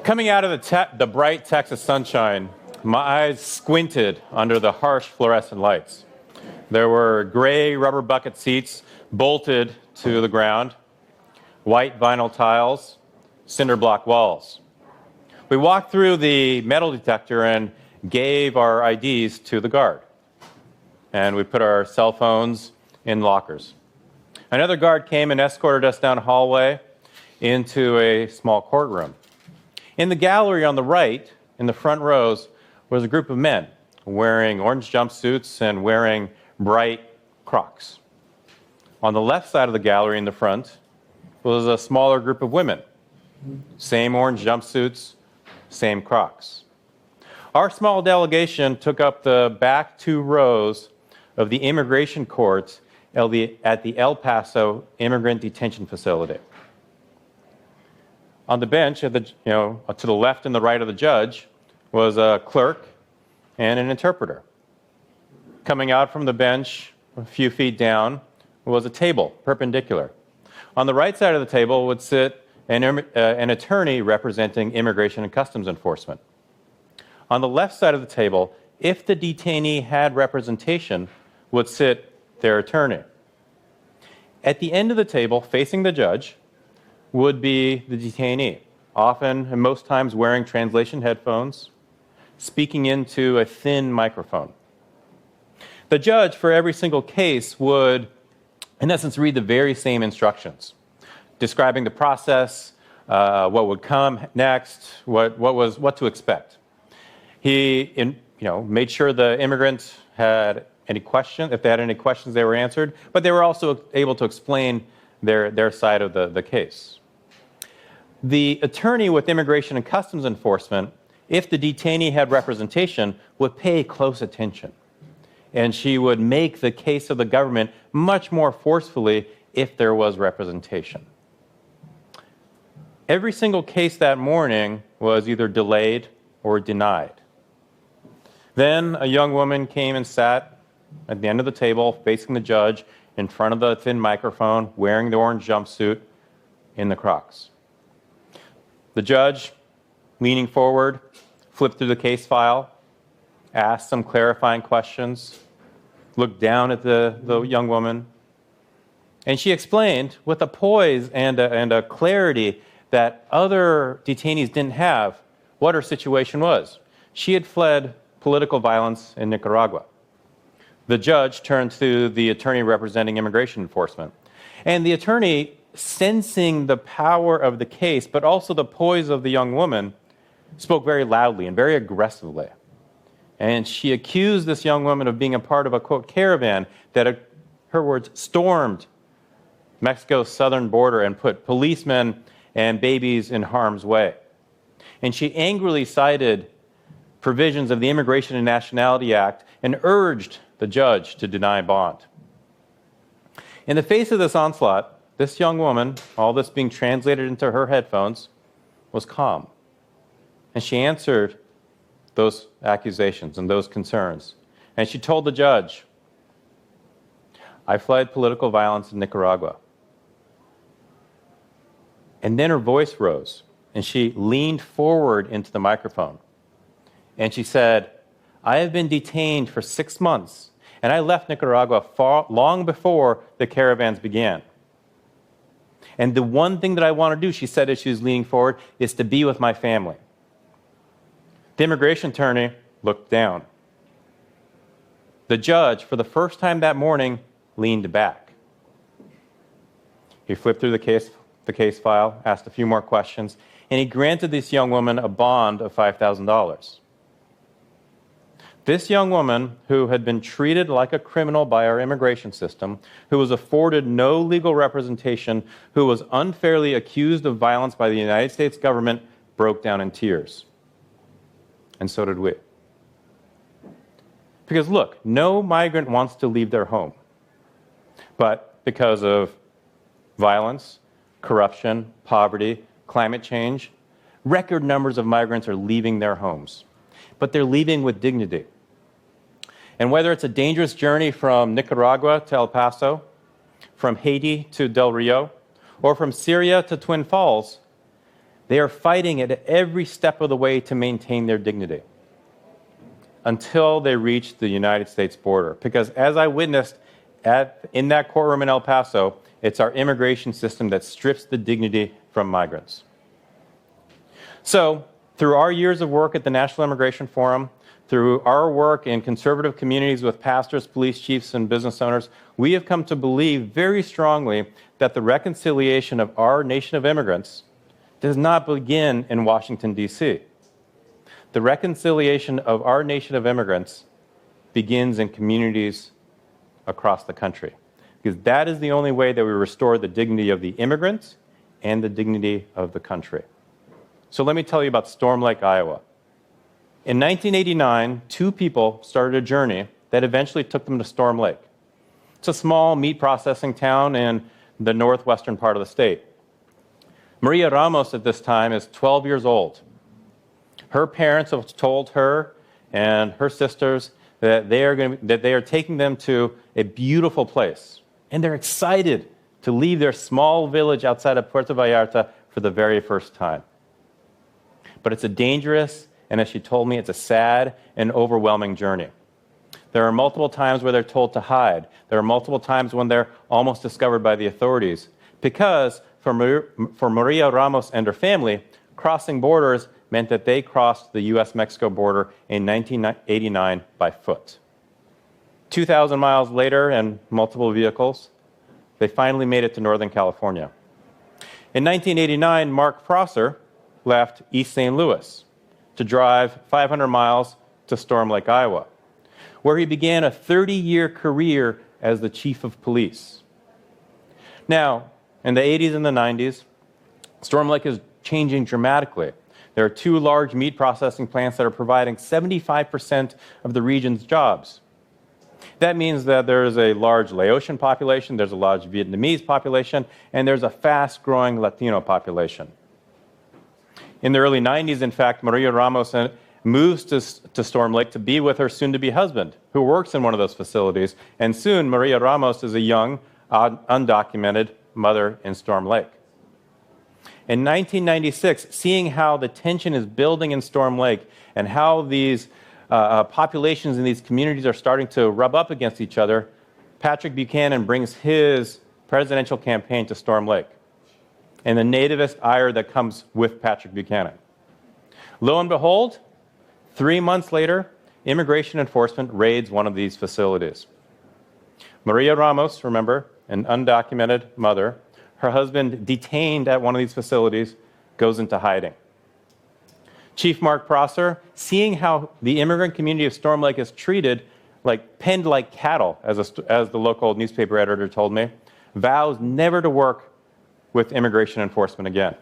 Coming out of the bright Texas sunshine, my eyes squinted under the harsh fluorescent lights. There were gray rubber bucket seats bolted to the ground, white vinyl tiles, cinder block walls. We walked through the metal detector and gave our IDs to the guard. And we put our cell phones in lockers. Another guard came and escorted us down a hallway into a small courtroom. In the gallery on the right, in the front rows, was a group of men wearing orange jumpsuits and wearing bright Crocs. On the left side of the gallery in the front was a smaller group of women. Same orange jumpsuits, same Crocs. Our small delegation took up the back 2 rows of the immigration court at the El Paso immigrant detention facility. On the bench, to the left and the right of the judge, was a clerk and an interpreter. Coming out from the bench, a few feet down, was a table, perpendicular. On the right side of the table would sit an attorney representing Immigration and Customs Enforcement. On the left side of the table, if the detainee had representation, would sit their attorney. At the end of the table, facing the judge, would be the detainee, often and most times wearing translation headphones, speaking into a thin microphone. The judge, for every single case, would, in essence, read the very same instructions, describing the process, what would come next, what to expect. He made sure the immigrants had any questions. If they had any questions, they were answered, but they were also able to explain their side of the case. The attorney with Immigration and Customs Enforcement, if the detainee had representation, would pay close attention. And she would make the case of the government much more forcefully if there was representation. Every single case that morning was either delayed or denied. Then a young woman came and sat at the end of the table, facing the judge, in front of the thin microphone, wearing the orange jumpsuit in the Crocs. The judge, leaning forward, flipped through the case file, asked some clarifying questions, looked down at the young woman, and she explained with a poise and a clarity that other detainees didn't have what her situation was. She had fled political violence in Nicaragua. The judge turned to the attorney representing Immigration Enforcement. And the attorney, sensing the power of the case, but also the poise of the young woman, spoke very loudly and very aggressively. And she accused this young woman of being a part of a, quote, caravan that, her words, stormed Mexico's southern border and put policemen and babies in harm's way. And she angrily cited provisions of the Immigration and Nationality Act and urged the judge to deny bond. In the face of this onslaught, this young woman, all this being translated into her headphones, was calm. And she answered those accusations and those concerns. And she told the judge, "I fled political violence in Nicaragua." And then her voice rose, and she leaned forward into the microphone. And she said, "I have been detained for 6 months, and I left Nicaragua long before the caravans began. And the one thing that I want to do," she said as she was leaning forward, "is to be with my family." The immigration attorney looked down. The judge, for the first time that morning, leaned back. He flipped through the case file, asked a few more questions, and he granted this young woman a bond of $5,000. This young woman, who had been treated like a criminal by our immigration system, who was afforded no legal representation, who was unfairly accused of violence by the United States government, broke down in tears. And so did we. Because look, no migrant wants to leave their home. But because of violence, corruption, poverty, climate change, record numbers of migrants are leaving their homes. But they're leaving with dignity. And whether it's a dangerous journey from Nicaragua to El Paso, from Haiti to Del Rio, or from Syria to Twin Falls, They are fighting at every step of the way to maintain their dignity until they reach the United States border. Because as I witnessed in that courtroom in El Paso, it's our immigration system that strips the dignity from migrants. So, through our years of work at the National Immigration Forum, through our work in conservative communities with pastors, police chiefs, and business owners, we have come to believe very strongly that the reconciliation of our nation of immigrants does not begin in Washington, D.C. The reconciliation of our nation of immigrants begins in communities across the country, because that is the only way that we restore the dignity of the immigrants and the dignity of the country. So let me tell you about Storm Lake, Iowa. In 1989, two people started a journey that eventually took them to Storm Lake. It's a small meat processing town in the northwestern part of the state. Maria Ramos at this time is 12 years old. Her parents have told her and her sisters that they are taking them to a beautiful place. And they're excited to leave their small village outside of Puerto Vallarta for the very first time. But it's a dangerous, and as she told me, it's a sad and overwhelming journey. There are multiple times where they're told to hide. There are multiple times when they're almost discovered by the authorities. Because for Maria Ramos and her family, crossing borders meant that they crossed the U.S.-Mexico border in 1989 by foot. 2,000 miles later and multiple vehicles, they finally made it to Northern California. In 1989, Mark Prosser left East St. Louis to drive 500 miles to Storm Lake, Iowa, where he began a 30-year career as the chief of police. Now, in the 80s and the 90s, Storm Lake is changing dramatically. There are two large meat processing plants that are providing 75% of the region's jobs. That means that there is a large Laotian population, there's a large Vietnamese population, and there's a fast-growing Latino population. In the early 90s, in fact, Maria Ramos moves to Storm Lake to be with her soon-to-be husband, who works in one of those facilities. And soon, Maria Ramos is a young, undocumented mother in Storm Lake. In 1996, seeing how the tension is building in Storm Lake and how these populations in these communities are starting to rub up against each other, Patrick Buchanan brings his presidential campaign to Storm Lake and the nativist ire that comes with Patrick Buchanan. Lo and behold, 3 months later, immigration enforcement raids one of these facilities. Maria Ramos, remember, an undocumented mother, her husband detained at one of these facilities, goes into hiding. Chief Mark Prosser, seeing how the immigrant community of Storm Lake is treated, penned like cattle, as the local newspaper editor told me, vows never to work with immigration enforcement again.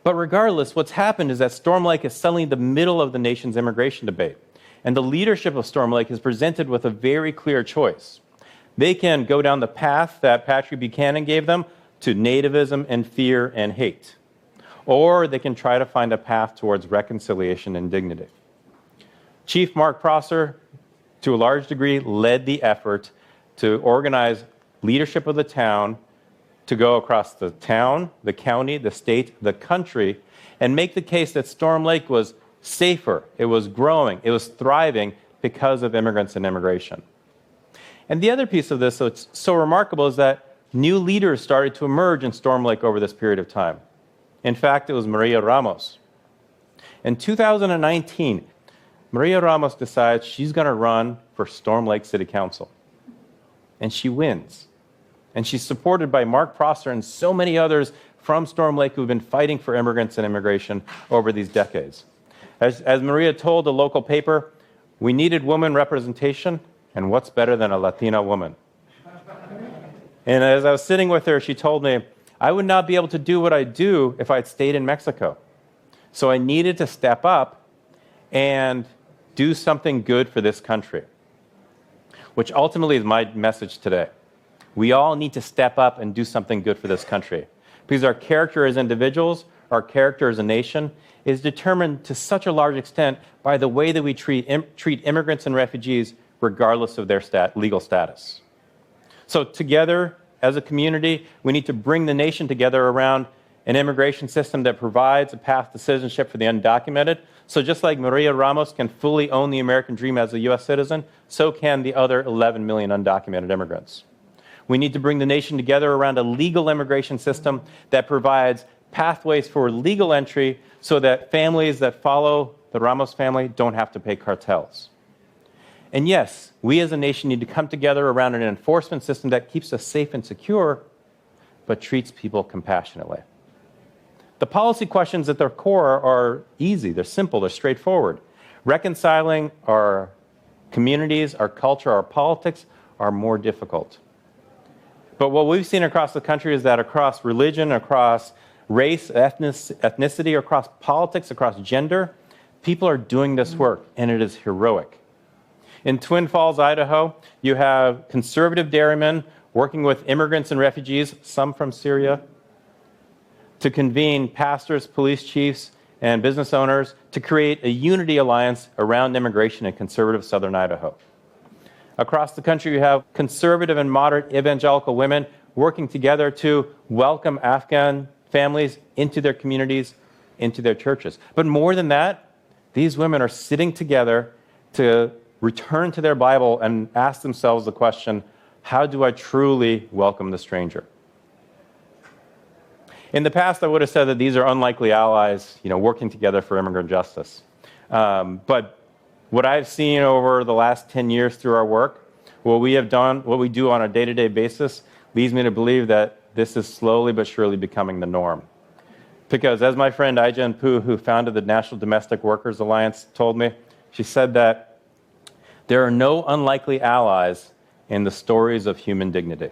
But regardless, what's happened is that Storm Lake is suddenly the middle of the nation's immigration debate. And the leadership of Storm Lake is presented with a very clear choice. They can go down the path that Patrick Buchanan gave them to nativism and fear and hate. Or they can try to find a path towards reconciliation and dignity. Chief Mark Prosser, to a large degree, led the effort to organize leadership of the town to go across the town, the county, the state, the country, and make the case that Storm Lake was safer, it was growing, it was thriving because of immigrants and immigration. And the other piece of this that's so remarkable is that new leaders started to emerge in Storm Lake over this period of time. In fact, it was Maria Ramos. In 2019, Maria Ramos decides she's going to run for Storm Lake City Council. And she wins. And she's supported by Mark Prosser and so many others from Storm Lake who've been fighting for immigrants and immigration over these decades. As Maria told a local paper, we needed woman representation, and what's better than a Latina woman? And as I was sitting with her, she told me, I would not be able to do what I do if I'd stayed in Mexico. So I needed to step up and do something good for this country, which ultimately is my message today. We all need to step up and do something good for this country, because our character as individuals, our character as a nation, is determined to such a large extent by the way that we treat immigrants and refugees regardless of their legal status. So together, as a community, we need to bring the nation together around an immigration system that provides a path to citizenship for the undocumented. So just like Maria Ramos can fully own the American dream as a U.S. citizen, so can the other 11 million undocumented immigrants. We need to bring the nation together around a legal immigration system that provides pathways for legal entry so that families that follow the Ramos family don't have to pay cartels. And yes, we as a nation need to come together around an enforcement system that keeps us safe and secure, but treats people compassionately. The policy questions at their core are easy, they're simple, they're straightforward. Reconciling our communities, our culture, our politics are more difficult. But what we've seen across the country is that across religion, across race, ethnicity, across politics, across gender, people are doing this work, and it is heroic. In Twin Falls, Idaho, you have conservative dairymen working with immigrants and refugees, some from Syria, to convene pastors, police chiefs, and business owners to create a unity alliance around immigration in conservative southern Idaho. Across the country, you have conservative and moderate evangelical women working together to welcome Afghan families into their communities, into their churches. But more than that, these women are sitting together to return to their Bible and ask themselves the question, how do I truly welcome the stranger? In the past, I would have said that these are unlikely allies, working together for immigrant justice. But what I've seen over the last 10 years through our work, what we have done, what we do on a day-to-day basis, leads me to believe that this is slowly but surely becoming the norm. Because as my friend Ai-jen Poo, who founded the National Domestic Workers Alliance, told me, she said that there are no unlikely allies in the stories of human dignity.